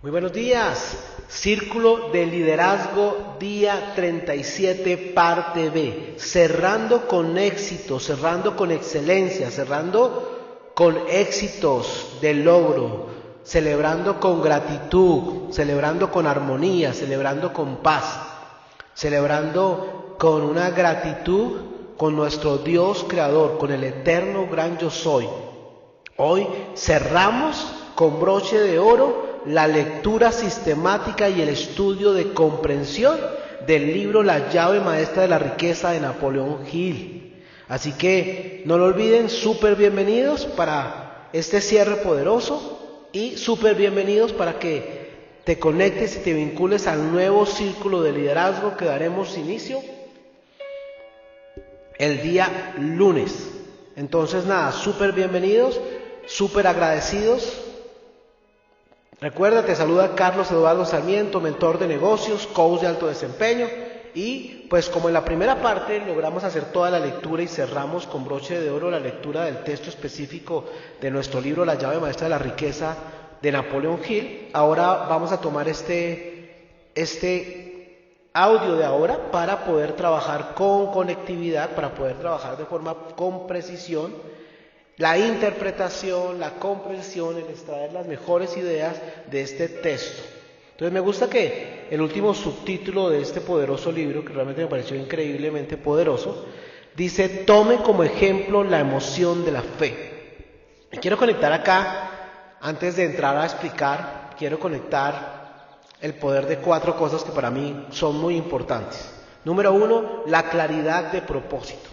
Muy buenos días, Círculo de Liderazgo, día 37, parte B, cerrando con éxito, cerrando con excelencia, cerrando con éxitos de logro, celebrando con gratitud, celebrando con armonía, celebrando con paz, celebrando con una gratitud con nuestro Dios creador, con el eterno gran yo soy. Hoy cerramos con broche de oro la lectura sistemática y el estudio de comprensión del libro La llave maestra de la riqueza de Napoleón Hill. Así que no lo olviden, súper bienvenidos para este cierre poderoso y súper bienvenidos para que te conectes y te vincules al nuevo círculo de liderazgo que daremos inicio el día lunes. Entonces nada, súper bienvenidos, súper agradecidos. Recuerda, te saluda Carlos Eduardo Sarmiento, mentor de negocios, coach de alto desempeño. Y pues como en la primera parte logramos hacer toda la lectura y cerramos con broche de oro la lectura del texto específico de nuestro libro La llave maestra de la riqueza de Napoleón Hill, ahora vamos a tomar este audio de ahora para poder trabajar con conectividad, para poder trabajar de forma con precisión la interpretación, la comprensión, el extraer las mejores ideas de este texto. Entonces me gusta que el último subtítulo de este poderoso libro, que realmente me pareció increíblemente poderoso, dice: tome como ejemplo la emoción de la fe. Y quiero conectar acá, antes de entrar a explicar, quiero conectar el poder de 4 cosas que para mí son muy importantes. Número 1, la claridad de propósito.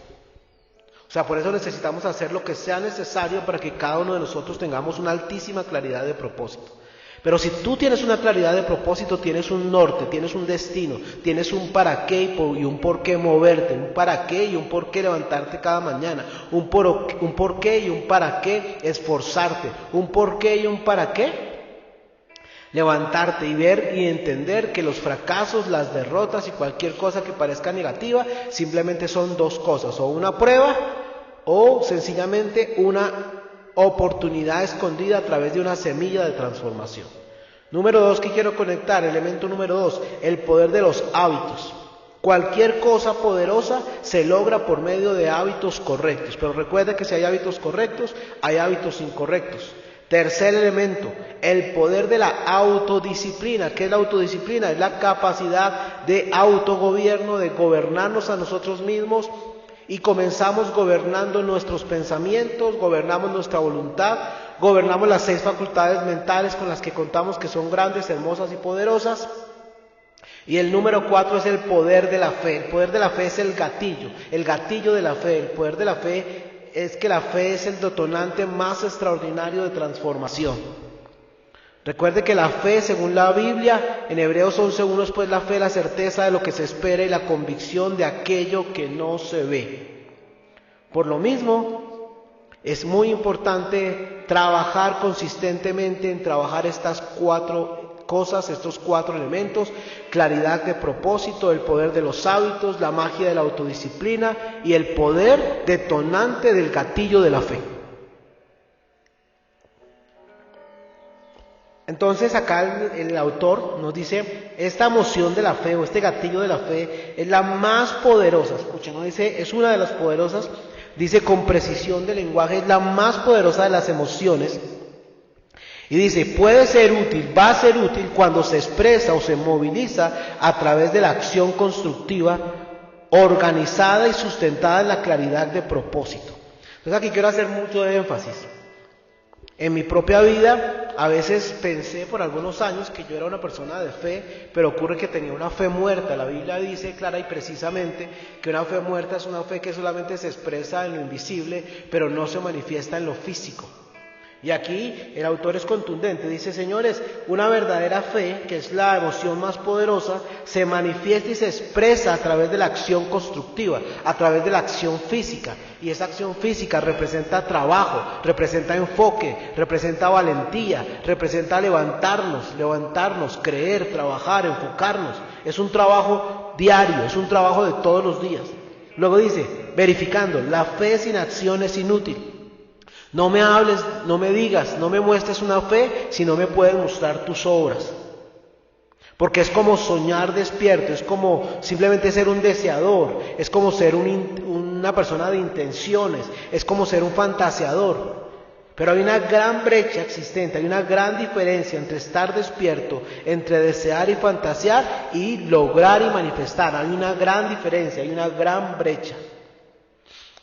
O sea, por eso necesitamos hacer lo que sea necesario para que cada uno de nosotros tengamos una altísima claridad de propósito. Pero si tú tienes una claridad de propósito, tienes un norte, tienes un destino, tienes un para qué y un por qué moverte, un para qué y un por qué levantarte cada mañana, un por qué y un para qué esforzarte, un por qué y un para qué levantarte y ver y entender que los fracasos, las derrotas y cualquier cosa que parezca negativa simplemente son 2 cosas, o una prueba o sencillamente una oportunidad escondida a través de una semilla de transformación. Número 2 que quiero conectar, elemento número 2, el poder de los hábitos. Cualquier cosa poderosa se logra por medio de hábitos correctos, pero recuerda que si hay hábitos correctos, hay hábitos incorrectos. Tercer elemento, el poder de la autodisciplina. ¿Qué es la autodisciplina? Es la capacidad de autogobierno, de gobernarnos a nosotros mismos, y comenzamos gobernando nuestros pensamientos, gobernamos nuestra voluntad, gobernamos las 6 facultades mentales con las que contamos, que son grandes, hermosas y poderosas. Y el número 4 es el poder de la fe. El poder de la fe es el gatillo de la fe. El poder de la fe es que la fe es el detonante más extraordinario de transformación. Recuerde que la fe, según la Biblia, en Hebreos 11:1, es pues la fe, la certeza de lo que se espera y la convicción de aquello que no se ve. Por lo mismo, es muy importante trabajar consistentemente en trabajar estas 4 cosas, estos 4 elementos: claridad de propósito, el poder de los hábitos, la magia de la autodisciplina y el poder detonante del gatillo de la fe. Entonces acá el autor nos dice, esta emoción de la fe o este gatillo de la fe es la más poderosa. Escuchen, no dice es una de las poderosas, dice con precisión de lenguaje, es la más poderosa de las emociones. Y dice, puede ser útil, va a ser útil cuando se expresa o se moviliza a través de la acción constructiva, organizada y sustentada en la claridad de propósito. Entonces aquí quiero hacer mucho énfasis. En mi propia vida, a veces pensé por algunos años que yo era una persona de fe, pero ocurre que tenía una fe muerta. La Biblia dice clara y precisamente que una fe muerta es una fe que solamente se expresa en lo invisible, pero no se manifiesta en lo físico. Y aquí el autor es contundente, dice, señores, una verdadera fe, que es la emoción más poderosa, se manifiesta y se expresa a través de la acción constructiva, a través de la acción física. Y esa acción física representa trabajo, representa enfoque, representa valentía, representa levantarnos, creer, trabajar, enfocarnos. Es un trabajo diario, es un trabajo de todos los días. Luego dice, verificando, la fe sin acción es inútil. No me hables, no me digas, no me muestres una fe si no me puedes mostrar tus obras. Porque es como soñar despierto, es como simplemente ser un deseador, es como ser una persona de intenciones, es como ser un fantaseador. Pero hay una gran brecha existente, hay una gran diferencia entre estar despierto, entre desear y fantasear y lograr y manifestar. Hay una gran diferencia, hay una gran brecha.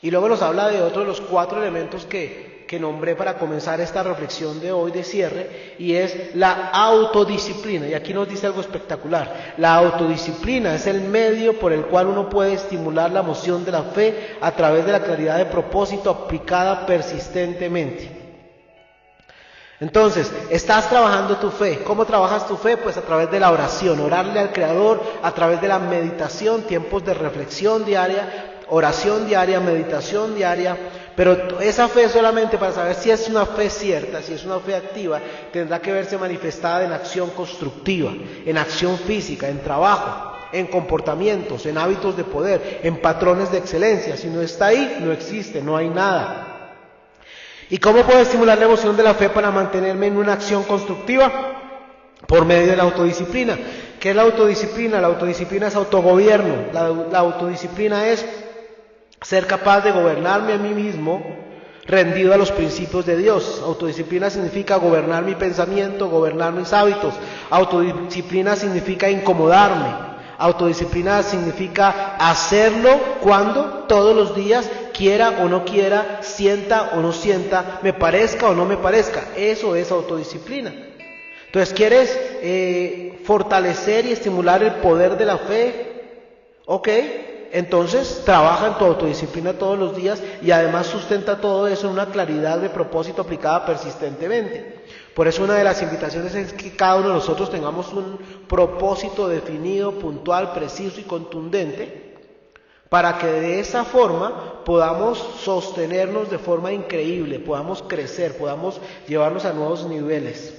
Y luego nos habla de otro de los 4 elementos que nombré para comenzar esta reflexión de hoy de cierre, y es la autodisciplina. Y aquí nos dice algo espectacular. La autodisciplina es el medio por el cual uno puede estimular la emoción de la fe a través de la claridad de propósito aplicada persistentemente. Entonces, estás trabajando tu fe. ¿Cómo trabajas tu fe? Pues a través de la oración, orarle al Creador, a través de la meditación, tiempos de reflexión diaria, oración diaria, meditación diaria. Pero esa fe solamente, para saber si es una fe cierta, si es una fe activa, tendrá que verse manifestada en acción constructiva, en acción física, en trabajo, en comportamientos, en hábitos de poder, en patrones de excelencia. Si no está ahí, no existe, no hay nada. ¿Y cómo puedo estimular la emoción de la fe para mantenerme en una acción constructiva? Por medio de la autodisciplina. ¿Qué es la autodisciplina? La autodisciplina es autogobierno. La autodisciplina es ser capaz de gobernarme a mí mismo rendido a los principios de Dios. Autodisciplina significa gobernar mi pensamiento, gobernar mis hábitos. Autodisciplina significa incomodarme. Autodisciplina significa hacerlo cuando, todos los días, quiera o no quiera, sienta o no sienta, me parezca o no me parezca. Eso es autodisciplina. Entonces, ¿quieres fortalecer y estimular el poder de la fe? Ok, entonces trabaja en tu autodisciplina todos los días y además sustenta todo eso en una claridad de propósito aplicada persistentemente. Por eso una de las invitaciones es que cada uno de nosotros tengamos un propósito definido, puntual, preciso y contundente, para que de esa forma podamos sostenernos de forma increíble, podamos crecer, podamos llevarnos a nuevos niveles.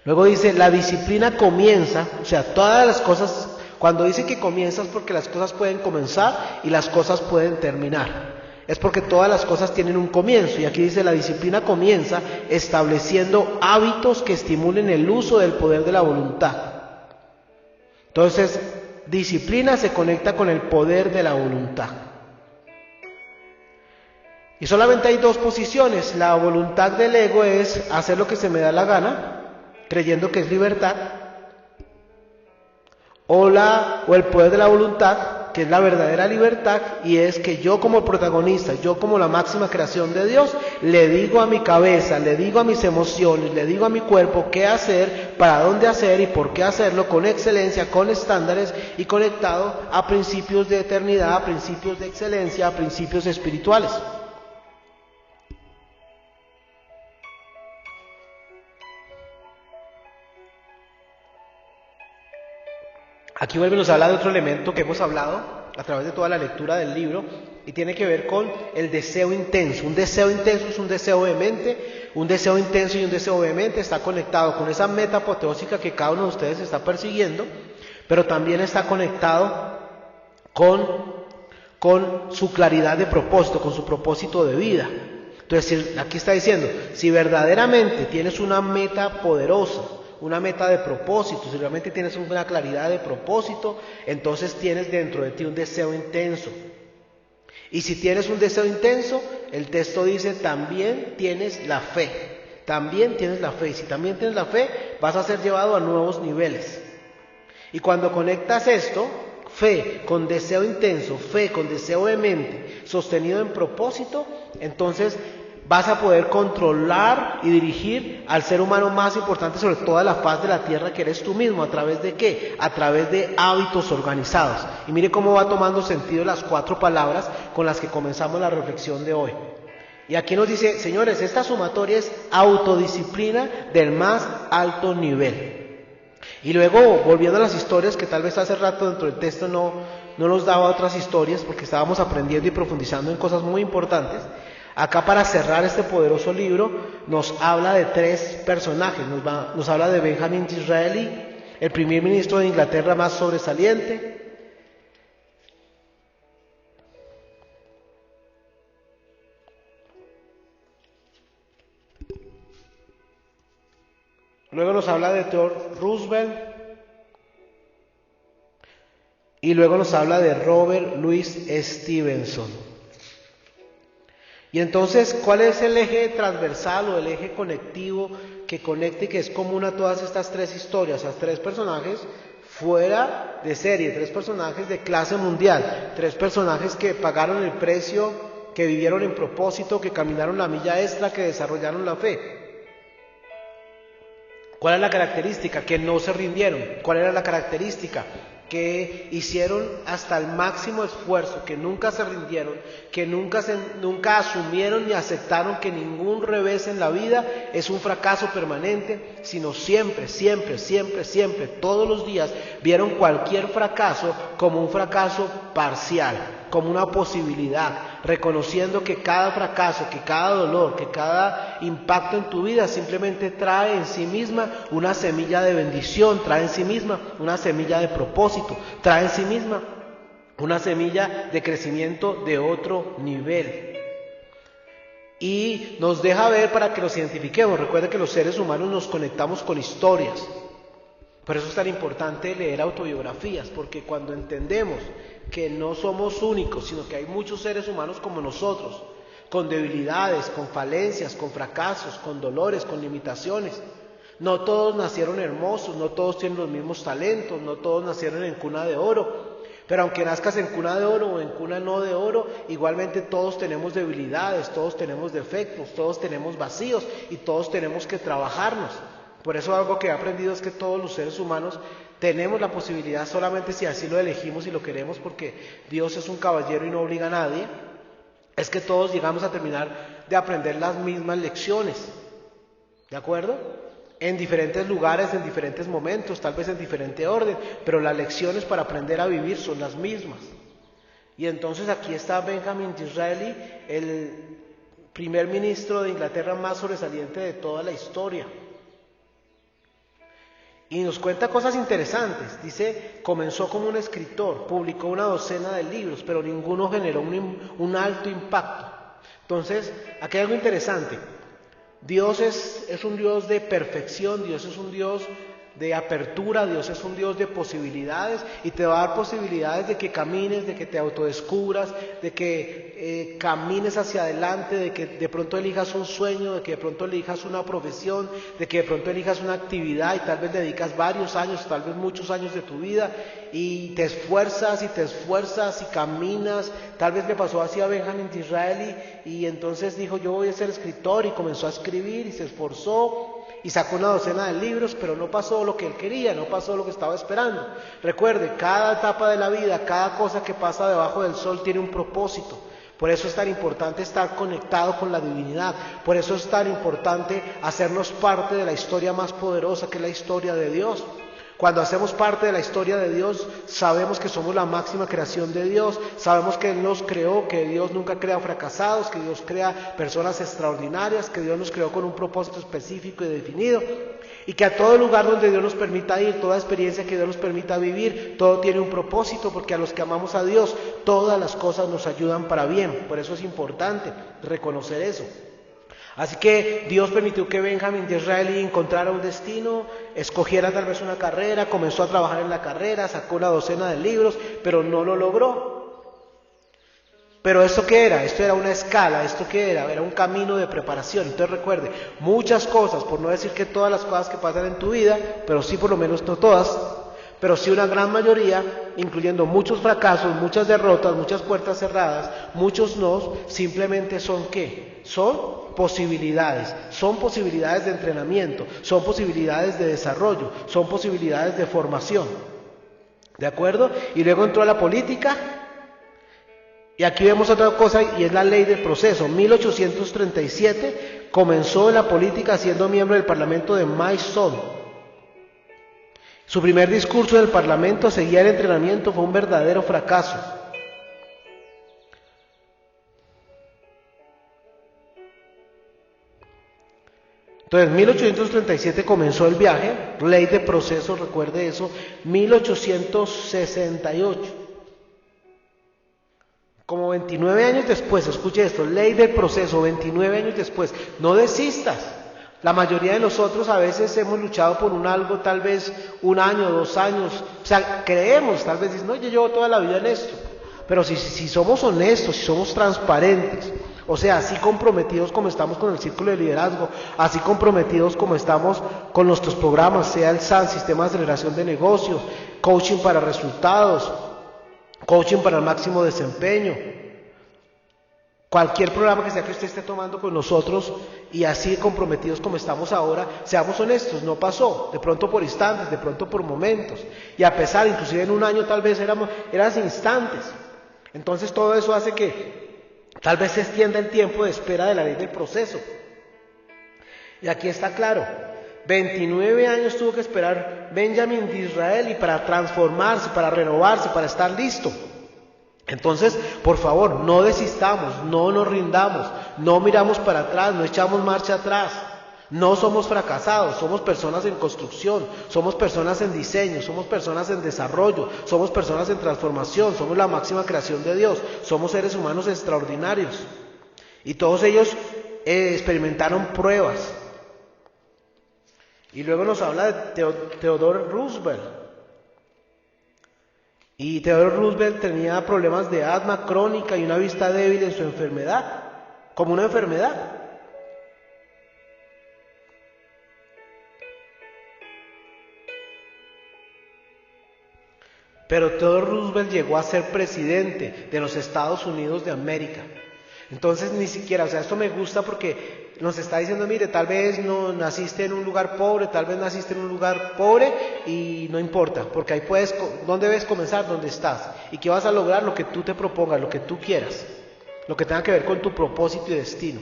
Luego dice, la disciplina comienza, o sea, todas las cosas, cuando dice que comienza es porque las cosas pueden comenzar y las cosas pueden terminar. Es porque todas las cosas tienen un comienzo, y aquí dice la disciplina comienza estableciendo hábitos que estimulen el uso del poder de la voluntad. Entonces, disciplina se conecta con el poder de la voluntad. Y solamente hay 2 posiciones. La voluntad del ego es hacer lo que se me da la gana, creyendo que es libertad, o el poder de la voluntad, que es la verdadera libertad, y es que yo como protagonista, yo como la máxima creación de Dios, le digo a mi cabeza, le digo a mis emociones, le digo a mi cuerpo qué hacer, para dónde hacer y por qué hacerlo, con excelencia, con estándares y conectado a principios de eternidad, a principios de excelencia, a principios espirituales. Aquí vuelve, nos habla de otro elemento que hemos hablado a través de toda la lectura del libro, y tiene que ver con el deseo intenso. Un deseo intenso es un deseo vehemente, un deseo intenso y un deseo vehemente está conectado con esa meta apoteósica que cada uno de ustedes está persiguiendo, pero también está conectado con su claridad de propósito, con su propósito de vida. Entonces, aquí está diciendo, si verdaderamente tienes una meta poderosa, una meta de propósito, si realmente tienes una claridad de propósito, entonces tienes dentro de ti un deseo intenso. Y si tienes un deseo intenso, el texto dice, también tienes la fe. También tienes la fe. Y si también tienes la fe, vas a ser llevado a nuevos niveles. Y cuando conectas esto, fe con deseo intenso, fe con deseo vehemente, sostenido en propósito, entonces vas a poder controlar y dirigir al ser humano más importante sobre toda la faz de la tierra, que eres tú mismo. ¿A través de qué? A través de hábitos organizados. Y mire cómo va tomando sentido las 4 palabras con las que comenzamos la reflexión de hoy. Y aquí nos dice, señores, esta sumatoria es autodisciplina del más alto nivel. Y luego, volviendo a las historias, que tal vez hace rato dentro del texto no nos daba otras historias, porque estábamos aprendiendo y profundizando en cosas muy importantes. Acá, para cerrar este poderoso libro, nos habla de 3 personajes. Nos habla de Benjamin Disraeli, el primer ministro de Inglaterra más sobresaliente. luego nos habla de Theodore Roosevelt y luego nos habla de Robert Louis Stevenson. Y entonces, ¿cuál es el eje transversal o el eje conectivo que conecte y que es común a todas estas tres historias, a tres personajes fuera de serie, tres personajes de clase mundial, tres personajes que pagaron el precio, que vivieron en propósito, que caminaron la milla extra, que desarrollaron la fe? ¿Cuál es la característica? Que no se rindieron. ¿Cuál era la característica? Que hicieron hasta el máximo esfuerzo, que nunca se rindieron, que nunca asumieron ni aceptaron que ningún revés en la vida es un fracaso permanente, sino siempre, todos los días vieron cualquier fracaso como un fracaso parcial, como una posibilidad, reconociendo que cada fracaso, que cada dolor, que cada impacto en tu vida simplemente trae en sí misma una semilla de bendición, trae en sí misma una semilla de propósito, trae en sí misma una semilla de crecimiento de otro nivel. Y nos deja ver para que nos identifiquemos. Recuerda que los seres humanos nos conectamos con historias. Por eso es tan importante leer autobiografías, porque cuando entendemos que no somos únicos, sino que hay muchos seres humanos como nosotros, con debilidades, con falencias, con fracasos, con dolores, con limitaciones. No todos nacieron hermosos, no todos tienen los mismos talentos, no todos nacieron en cuna de oro. Pero aunque nazcas en cuna de oro o en cuna no de oro, igualmente todos tenemos debilidades, todos tenemos defectos, todos tenemos vacíos y todos tenemos que trabajarnos. Por eso algo que he aprendido es que todos los seres humanos tenemos la posibilidad, solamente si así lo elegimos y lo queremos, porque Dios es un caballero y no obliga a nadie, es que todos llegamos a terminar de aprender las mismas lecciones, ¿de acuerdo? En diferentes lugares, en diferentes momentos, tal vez en diferente orden, pero las lecciones para aprender a vivir son las mismas. Y entonces aquí está Benjamin Disraeli, el primer ministro de Inglaterra más sobresaliente de toda la historia. Y nos cuenta cosas interesantes. Dice, comenzó como un escritor, publicó una docena de libros, pero ninguno generó un alto impacto. Entonces, aquí hay algo interesante. Dios es un Dios de perfección, Dios es un Dios de apertura, Dios es un Dios de posibilidades y te va a dar posibilidades de que camines, de que te autodescubras, de que camines hacia adelante, de que de pronto elijas un sueño, de que de pronto elijas una profesión, de que de pronto elijas una actividad y tal vez dedicas varios años, tal vez muchos años de tu vida y te esfuerzas y caminas. Tal vez le pasó así a Benjamin Disraeli y entonces dijo, yo voy a ser escritor, y comenzó a escribir y se esforzó y sacó una docena de libros, pero no pasó lo que él quería, no pasó lo que estaba esperando. Recuerde, cada etapa de la vida, cada cosa que pasa debajo del sol tiene un propósito. Por eso es tan importante estar conectado con la divinidad, por eso es tan importante hacernos parte de la historia más poderosa, que es la historia de Dios. Cuando hacemos parte de la historia de Dios, sabemos que somos la máxima creación de Dios, sabemos que Él nos creó, que Dios nunca crea fracasados, que Dios crea personas extraordinarias, que Dios nos creó con un propósito específico y definido, y que a todo lugar donde Dios nos permita ir, toda experiencia que Dios nos permita vivir, todo tiene un propósito, porque a los que amamos a Dios, todas las cosas nos ayudan para bien. Por eso es importante reconocer eso. Así que Dios permitió que Benjamin Disraeli encontrara un destino, escogiera tal vez una carrera, comenzó a trabajar en la carrera, sacó una docena de libros, pero no lo logró. Pero ¿esto qué era? Esto era una escala. ¿Esto qué era? Era un camino de preparación. Entonces recuerde, muchas cosas, por no decir que todas las cosas que pasan en tu vida, pero sí por lo menos no todas, pero sí una gran mayoría, incluyendo muchos fracasos, muchas derrotas, muchas puertas cerradas, muchos nos, simplemente son ¿qué? Son posibilidades de entrenamiento, son posibilidades de desarrollo, son posibilidades de formación, ¿de acuerdo? Y luego entró a la política, y aquí vemos otra cosa, y es la ley del proceso. 1837 comenzó en la política siendo miembro del Parlamento de Maidstone. Su primer discurso en el Parlamento seguía el entrenamiento, fue un verdadero fracaso. Entonces, 1837 comenzó el viaje, ley de proceso, recuerde eso, 1868. Como 29 años después, escuche esto, ley del proceso, 29 años después, no desistas. La mayoría de nosotros a veces hemos luchado por un algo, tal vez 1 año, 2 años, o sea, creemos, tal vez dicen, no, yo llevo toda la vida en esto, pero si somos honestos, si somos transparentes, o sea, así comprometidos como estamos con el círculo de liderazgo, así comprometidos como estamos con nuestros programas, sea el SAN, Sistema de Aceleración de Negocios, Coaching para Resultados, Coaching para el Máximo Desempeño, cualquier programa que sea que usted esté tomando con nosotros y así comprometidos como estamos ahora, seamos honestos, no pasó, de pronto por instantes, de pronto por momentos, y a pesar, inclusive en 1 año tal vez eran instantes. Entonces todo eso hace que tal vez se extienda el tiempo de espera de la ley del proceso. Y aquí está claro, 29 años tuvo que esperar Benjamín de Israel y para transformarse, para renovarse, para estar listo. Entonces, por favor, no desistamos, no nos rindamos, no miramos para atrás, no echamos marcha atrás. No somos fracasados, somos personas en construcción, somos personas en diseño, somos personas en desarrollo, somos personas en transformación, somos la máxima creación de Dios, somos seres humanos extraordinarios. Y todos ellos experimentaron pruebas. Y luego nos habla de Theodore Roosevelt. Y Theodore Roosevelt tenía problemas de asma crónica y una vista débil en su enfermedad, como una enfermedad. Pero Theodore Roosevelt llegó a ser presidente de los Estados Unidos de América. Entonces ni siquiera, o sea, esto me gusta porque nos está diciendo, mire, tal vez no naciste en un lugar pobre, tal vez naciste en un lugar pobre y no importa, porque ahí puedes, ¿dónde debes comenzar? ¿Dónde estás? ¿Y qué vas a lograr? Lo que tú te propongas, lo que tú quieras, lo que tenga que ver con tu propósito y destino.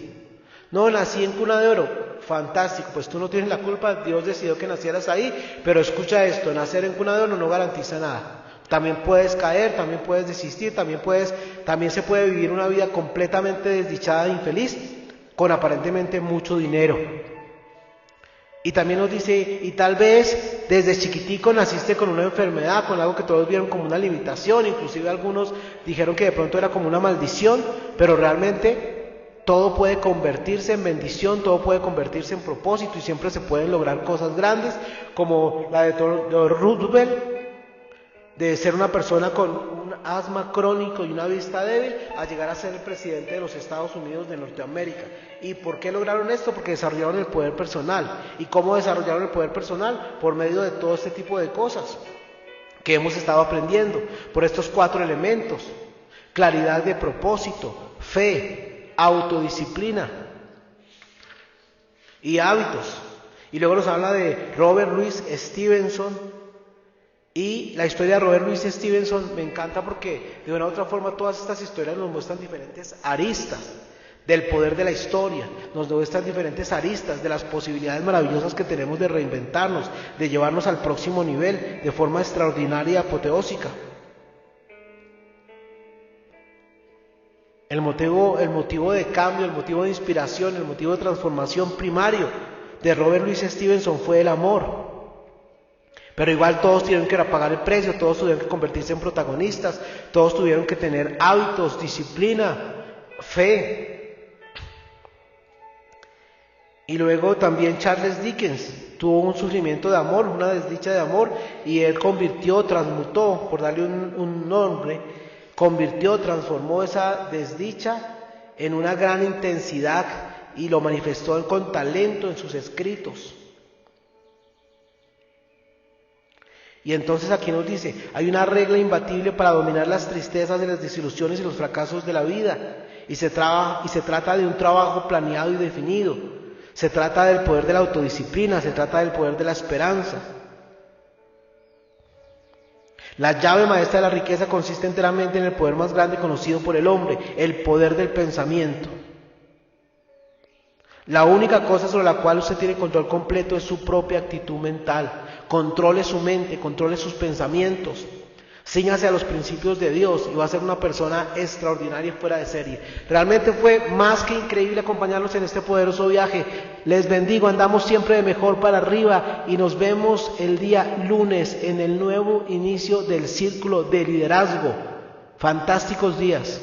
No, nací en cuna de oro, fantástico, pues tú no tienes la culpa, Dios decidió que nacieras ahí, pero escucha esto, nacer en cuna de oro no garantiza nada. También puedes caer, también puedes desistir, también se puede vivir una vida completamente desdichada e infeliz, con aparentemente mucho dinero. Y también nos dice, y tal vez desde chiquitico naciste con una enfermedad, con algo que todos vieron como una limitación, inclusive algunos dijeron que de pronto era como una maldición, pero realmente todo puede convertirse en bendición, todo puede convertirse en propósito y siempre se pueden lograr cosas grandes, como la de Roosevelt, de ser una persona con un asma crónico y una vista débil, a llegar a ser el presidente de los Estados Unidos de Norteamérica. ¿Y por qué lograron esto? Porque desarrollaron el poder personal. ¿Y cómo desarrollaron el poder personal? Por medio de todo este tipo de cosas que hemos estado aprendiendo, por estos 4 elementos: claridad de propósito, fe, autodisciplina y hábitos. Y luego nos habla de Robert Louis Stevenson. Y la historia de Robert Louis Stevenson me encanta porque de una u otra forma todas estas historias nos muestran diferentes aristas del poder de la historia, nos muestran diferentes aristas de las posibilidades maravillosas que tenemos de reinventarnos, de llevarnos al próximo nivel de forma extraordinaria y apoteósica. El motivo de cambio, el motivo de inspiración, el motivo de transformación primario de Robert Louis Stevenson fue el amor. Pero igual todos tuvieron que pagar el precio, todos tuvieron que convertirse en protagonistas, todos tuvieron que tener hábitos, disciplina, fe. Y luego también Charles Dickens tuvo un sufrimiento de amor, una desdicha de amor, y él transmutó, por darle un nombre, transformó esa desdicha en una gran intensidad y lo manifestó con talento en sus escritos. Y entonces aquí nos dice, hay una regla imbatible para dominar las tristezas, las desilusiones y los fracasos de la vida. Y se trata de un trabajo planeado y definido. Se trata del poder de la autodisciplina, se trata del poder de la esperanza. La llave maestra de la riqueza consiste enteramente en el poder más grande conocido por el hombre, el poder del pensamiento. La única cosa sobre la cual usted tiene control completo es su propia actitud mental. Controle su mente, controle sus pensamientos, cíñase a los principios de Dios y va a ser una persona extraordinaria fuera de serie. Realmente fue más que increíble acompañarlos en este poderoso viaje. Les bendigo, andamos siempre de mejor para arriba y nos vemos el día lunes en el nuevo inicio del círculo de liderazgo. Fantásticos días.